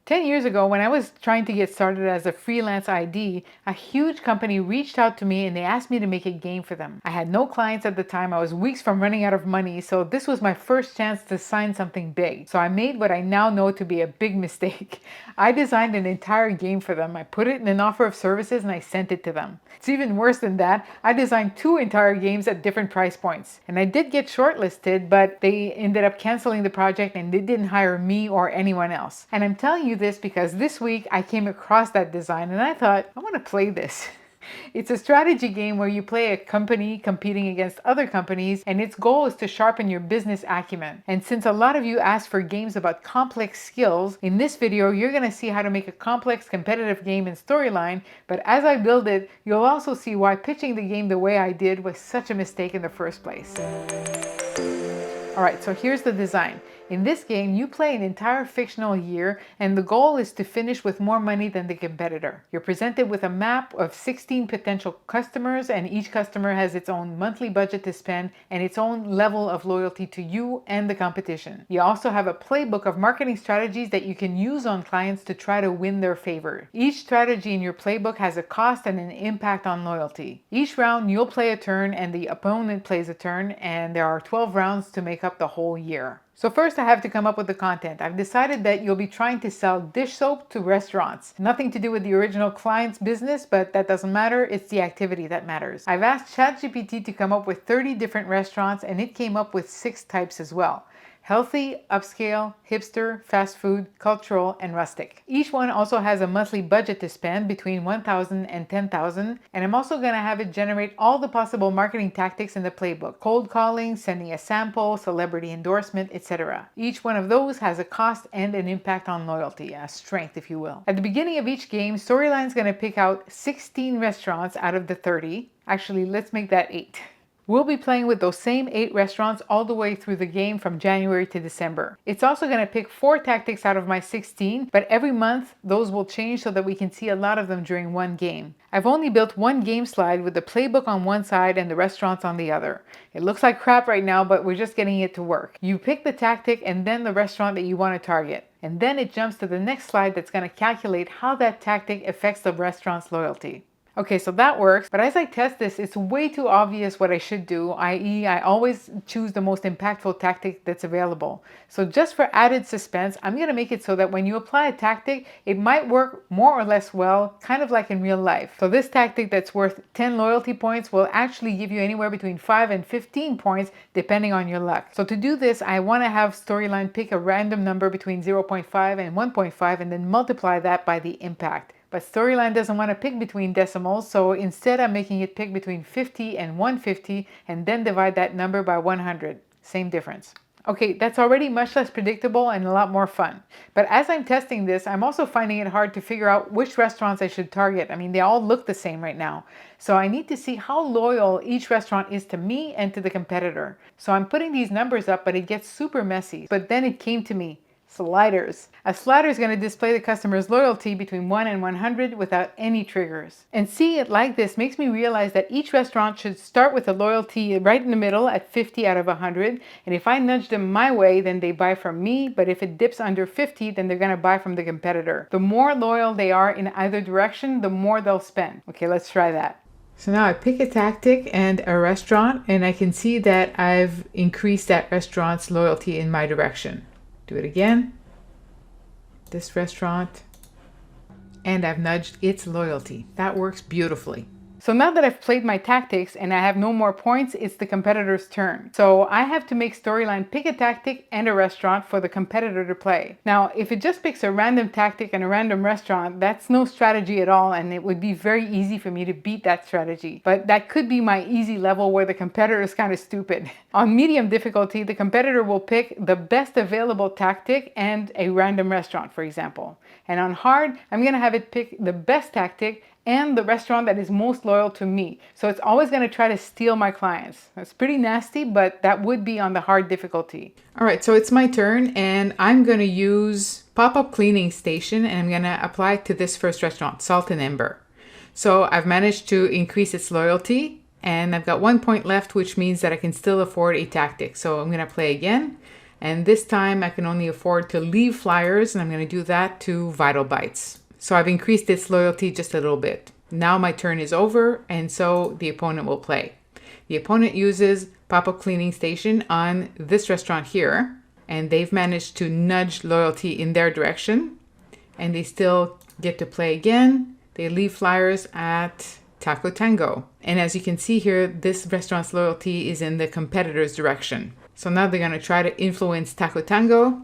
10 years ago, when I was trying to get started as a freelance ID, a huge company reached out to me and they asked me to make a game for them. I had no clients at the time. I was weeks from running out of money, so this was my first chance to sign something big. So I made what I now know to be a big mistake. I designed an entire game for them. I put it in an offer of services and I sent it to them. It's even worse than that. I designed 2 entire games at different price points. And I did get shortlisted, but they ended up canceling the project and they didn't hire me or anyone else. And I'm telling you this because this week I came across that design and I thought, I want to play this. It's a strategy game where you play a company competing against other companies, and its goal is to sharpen your business acumen. And since a lot of you asked for games about complex skills, in this video you're going to see how to make a complex competitive game and storyline, but as I build it, you'll also see why pitching the game the way I did was such a mistake in the first place. Alright, so here's the design. In this game, you play an entire fictional year, and the goal is to finish with more money than the competitor. You're presented with a map of 16 potential customers, and each customer has its own monthly budget to spend and its own level of loyalty to you and the competition. You also have a playbook of marketing strategies that you can use on clients to try to win their favor. Each strategy in your playbook has a cost and an impact on loyalty. Each round, you'll play a turn and the opponent plays a turn, and there are 12 rounds to make up the whole year. So first I have to come up with the content. I've decided that you'll be trying to sell dish soap to restaurants. Nothing to do with the original client's business, but that doesn't matter. It's the activity that matters. I've asked ChatGPT to come up with 30 different restaurants, and it came up with 6 types as well. Healthy, upscale, hipster, fast food, cultural, and rustic. Each one also has a monthly budget to spend between $1,000 and $10,000, and I'm also going to have it generate all the possible marketing tactics in the playbook. Cold calling, sending a sample, celebrity endorsement, etc. Each one of those has a cost and an impact on loyalty, a strength if you will. At the beginning of each game, Storyline is going to pick out 16 restaurants out of the 30. Actually, let's make that 8. We'll be playing with those same 8 restaurants all the way through the game from January to December. It's also going to pick 4 tactics out of my 16, but every month those will change so that we can see a lot of them during one game. I've only built one game slide with the playbook on one side and the restaurants on the other. It looks like crap right now, but we're just getting it to work. You pick the tactic and then the restaurant that you want to target. And then it jumps to the next slide that's going to calculate how that tactic affects the restaurant's loyalty. Okay, so that works, but as I test this, it's way too obvious what I should do, i.e. I always choose the most impactful tactic that's available. So just for added suspense, I'm going to make it so that when you apply a tactic, it might work more or less well, kind of like in real life. So this tactic that's worth 10 loyalty points will actually give you anywhere between 5 and 15 points depending on your luck. So to do this, I want to have Storyline pick a random number between 0.5 and 1.5 and then multiply that by the impact. But Storyline doesn't want to pick between decimals, so instead I'm making it pick between 50 and 150 and then divide that number by 100. Same difference. Okay, that's already much less predictable and a lot more fun. But as I'm testing this, I'm also finding it hard to figure out which restaurants I should target. I mean, they all look the same right now. So I need to see how loyal each restaurant is to me and to the competitor. So I'm putting these numbers up, but it gets super messy. But then it came to me. Sliders. A slider is going to display the customer's loyalty between 1 and 100 without any triggers. And seeing it like this makes me realize that each restaurant should start with a loyalty right in the middle at 50 out of 100. And if I nudge them my way, then they buy from me. But if it dips under 50, then they're going to buy from the competitor. The more loyal they are in either direction, the more they'll spend. Okay, let's try that. So now I pick a tactic and a restaurant, and I can see that I've increased that restaurant's loyalty in my direction. Do it again, this restaurant, and I've nudged its loyalty. That works beautifully. So now that I've played my tactics and I have no more points, it's the competitor's turn. So I have to make Storyline pick a tactic and a restaurant for the competitor to play. Now, if it just picks a random tactic and a random restaurant, that's no strategy at all, and it would be very easy for me to beat that strategy. But that could be my easy level where the competitor is kind of stupid. On medium difficulty, the competitor will pick the best available tactic and a random restaurant, for example. And on hard, I'm going to have it pick the best tactic and the restaurant that is most loyal to me. So it's always going to try to steal my clients. That's pretty nasty, but that would be on the hard difficulty. All right, so it's my turn, and I'm going to use pop-up cleaning station, and I'm going to apply it to this first restaurant, Salt and Ember. So I've managed to increase its loyalty, and I've got 1 point left, which means that I can still afford a tactic. So I'm going to play again. And this time I can only afford to leave flyers, and I'm going to do that to Vital Bites. So I've increased its loyalty just a little bit. Now my turn is over, and so the opponent will play. The opponent uses pop-up cleaning station on this restaurant here, and they've managed to nudge loyalty in their direction, and they still get to play again. They leave flyers at Taco Tango. And as you can see here, this restaurant's loyalty is in the competitor's direction. So now they're going to try to influence Taco Tango,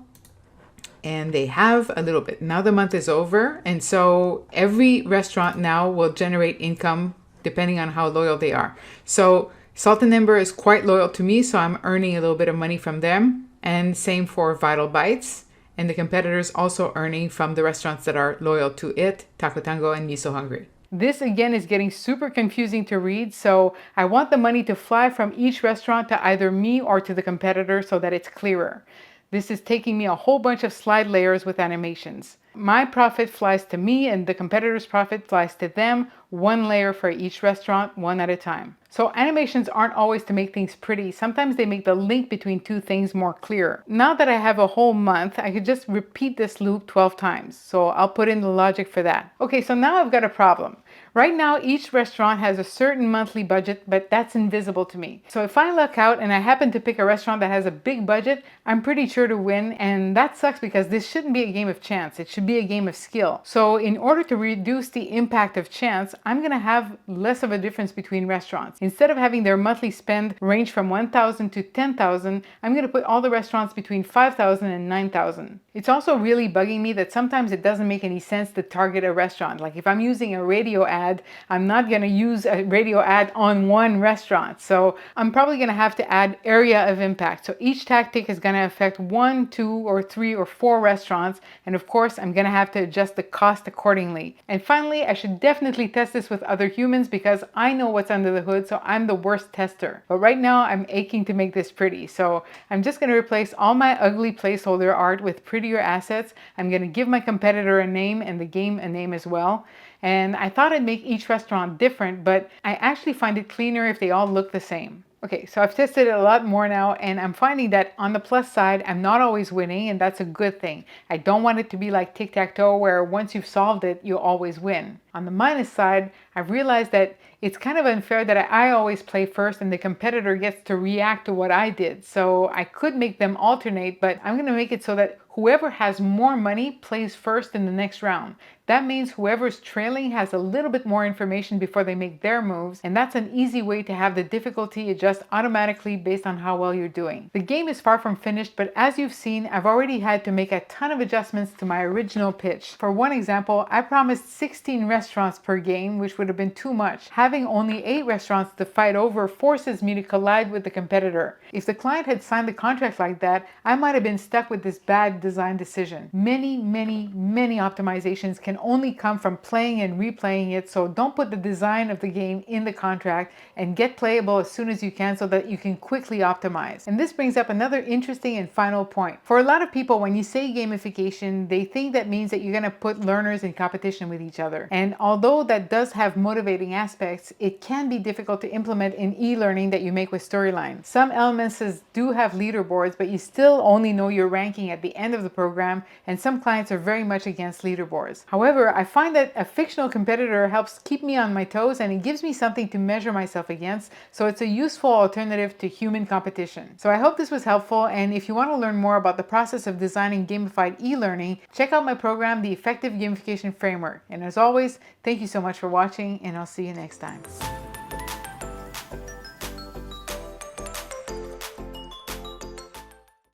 and they have a little bit. Now the month is over, and so every restaurant now will generate income depending on how loyal they are. So Salt and Ember is quite loyal to me, so I'm earning a little bit of money from them. And same for Vital Bites. And the competitors also earning from the restaurants that are loyal to it, Taco Tango and Miso Hungry. This again is getting super confusing to read, so I want the money to fly from each restaurant to either me or to the competitor so that it's clearer. This is taking me a whole bunch of slide layers with animations. My profit flies to me and the competitor's profit flies to them, one layer for each restaurant, one at a time. So animations aren't always to make things pretty. Sometimes they make the link between two things more clear. Now that I have a whole month, I could just repeat this loop 12 times. So I'll put in the logic for that. Okay, so now I've got a problem. Right now, each restaurant has a certain monthly budget, but that's invisible to me. So if I luck out and I happen to pick a restaurant that has a big budget, I'm pretty sure to win. And that sucks because this shouldn't be a game of chance. It should be a game of skill. So in order to reduce the impact of chance, I'm going to have less of a difference between restaurants. Instead of having their monthly spend range from $1,000 to $10,000, I'm going to put all the restaurants between $5,000 and $9,000. It's also really bugging me that sometimes it doesn't make any sense to target a restaurant. Like if I'm using a radio ad, I'm not going to use a radio ad on one restaurant. So I'm probably going to have to add area of impact. So each tactic is going to affect 1, 2, or 3, or 4 restaurants. And of course, I'm going to have to adjust the cost accordingly. And finally, I should definitely test this with other humans because I know what's under the hood. So I'm the worst tester. But right now I'm aching to make this pretty. So I'm just going to replace all my ugly placeholder art with prettier assets. I'm going to give my competitor a name and the game a name as well. And I thought I'd make each restaurant different, but I actually find it cleaner if they all look the same. Okay, so I've tested it a lot more now, and I'm finding that on the plus side, I'm not always winning, and that's a good thing. I don't want it to be like tic-tac-toe, where once you've solved it, you always win. On the minus side, I've realized that it's kind of unfair that I always play first and the competitor gets to react to what I did. So I could make them alternate, but I'm going to make it so that whoever has more money plays first in the next round. That means whoever's trailing has a little bit more information before they make their moves, and that's an easy way to have the difficulty adjust automatically based on how well you're doing. The game is far from finished, but as you've seen, I've already had to make a ton of adjustments to my original pitch. For one example, I promised 16 restaurants per game, which would have been too much. Having only 8 restaurants to fight over forces me to collide with the competitor. If the client had signed the contract like that, I might have been stuck with this bad design decision. Many optimizations can only come from playing and replaying it, so don't put the design of the game in the contract and get playable as soon as you can so that you can quickly optimize. And this brings up another interesting and final point. For a lot of people, when you say gamification, they think that means that you're going to put learners in competition with each other. And although that does have motivating aspects, it can be difficult to implement in e-learning that you make with Storyline. Some elements do have leaderboards, but you still only know your ranking at the end of the program, and some clients are very much against leaderboards. However, I find that a fictional competitor helps keep me on my toes and it gives me something to measure myself against, so it's a useful alternative to human competition. So I hope this was helpful, and if you want to learn more about the process of designing gamified e-learning, check out my program, The Effective Gamification Framework. And as always, thank you so much for watching, and I'll see you next time.